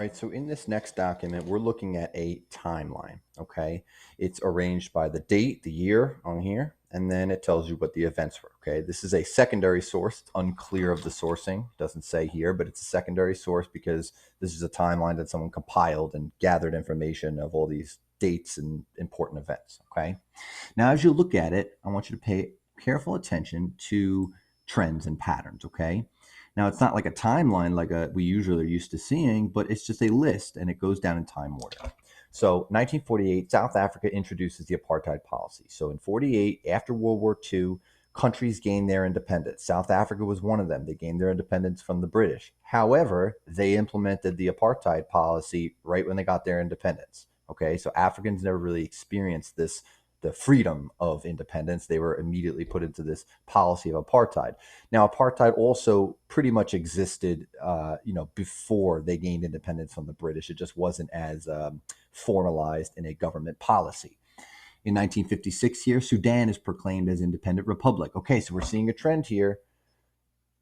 All right, so in this next document, we're looking at a timeline, okay? It's arranged by the date, the year on here, and then it tells you what the events were, okay? This is a secondary source. It's unclear of the sourcing. Doesn't say here, but it's a secondary source because this is a timeline that someone compiled and gathered information of all these dates and important events, okay? Now, as you look at it, I want you to pay careful attention to trends and patterns, okay? Now, it's not like a timeline like we usually are used to seeing, but it's just a list and it goes down in time order. So, 1948, South Africa introduces the apartheid policy. So, in 48, after World War II, countries gained their independence. South Africa was one of them. They gained their independence from the British. However, they implemented the apartheid policy right when they got their independence. Okay, so Africans never really experienced the freedom of independence. They were immediately put into this policy of apartheid. Now, apartheid also pretty much existed, before they gained independence from the British. It just wasn't as formalized in a government policy. In 1956 here, Sudan is proclaimed as independent republic. Okay, so we're seeing a trend here.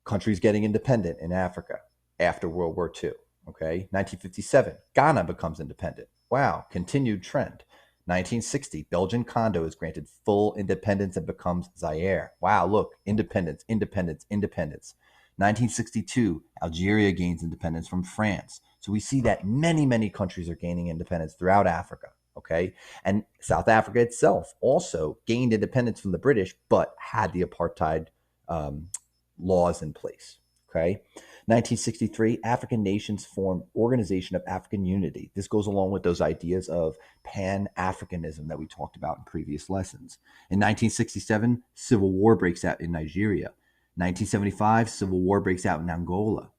Countries getting independent in Africa after World War II. Okay, 1957, Ghana becomes independent. Wow, continued trend. 1960, Belgian Congo is granted full independence and becomes Zaire. Wow, look, independence, independence, independence. 1962, Algeria gains independence from France. So we see that many, many countries are gaining independence throughout Africa. Okay. And South Africa itself also gained independence from the British, but had the apartheid um, laws in place. Okay. 1963, African nations form Organization of African Unity. This goes along with those ideas of Pan-Africanism that we talked about in previous lessons. In 1967, civil war breaks out in Nigeria. 1975, civil war breaks out in Angola.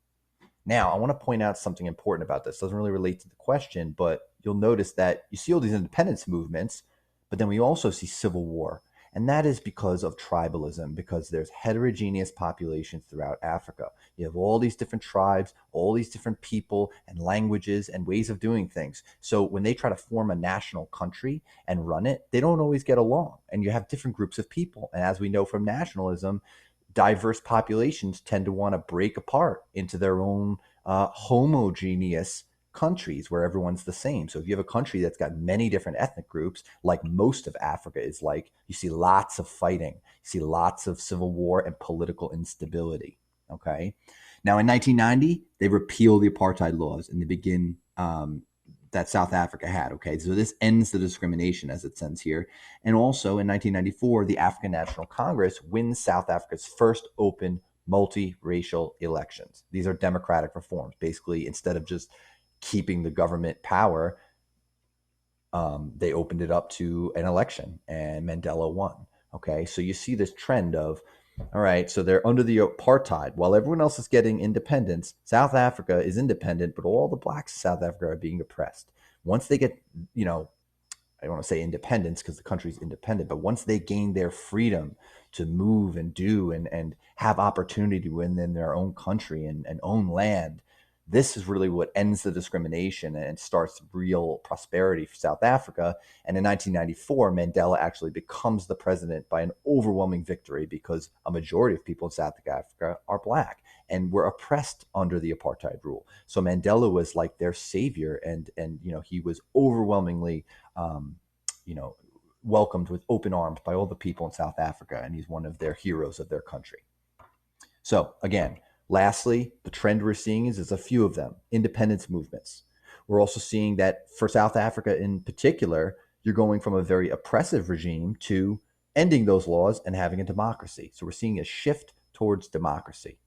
Now, I want to point out something important about this. It doesn't really relate to the question, but you'll notice that you see all these independence movements, but then we also see civil war. And that is because of tribalism, because there's heterogeneous populations throughout Africa. You have all these different tribes, all these different people and languages and ways of doing things. So when they try to form a national country and run it, they don't always get along. And you have different groups of people. And as we know from nationalism, diverse populations tend to want to break apart into their own homogeneous countries where everyone's the same. So if you have a country that's got many different ethnic groups, like most of Africa is like, you see lots of fighting, you see lots of civil war and political instability. Okay. Now in 1990, they repeal the apartheid laws and they begin that South Africa had. Okay, so this ends the discrimination as it says here. And also in 1994, the African National Congress wins South Africa's first open multiracial elections. These are democratic reforms. Basically, instead of just keeping the government power, they opened it up to an election and Mandela won. Okay, so you see this trend of, all right, so they're under the apartheid. While everyone else is getting independence, South Africa is independent, but all the blacks in South Africa are being oppressed. Once they get, I don't want to say independence because the country's independent, but once they gain their freedom to move and do and have opportunity within their own country and own land, this is really what ends the discrimination and starts real prosperity for South Africa. And in 1994, Mandela actually becomes the president by an overwhelming victory because a majority of people in South Africa are black and were oppressed under the apartheid rule. So Mandela was like their savior, and he was overwhelmingly um, you know welcomed with open arms by all the people in South Africa, and he's one of their heroes of their country. So again, lastly, the trend we're seeing is a few of them, independence movements. We're also seeing that for South Africa in particular, you're going from a very oppressive regime to ending those laws and having a democracy. So we're seeing a shift towards democracy.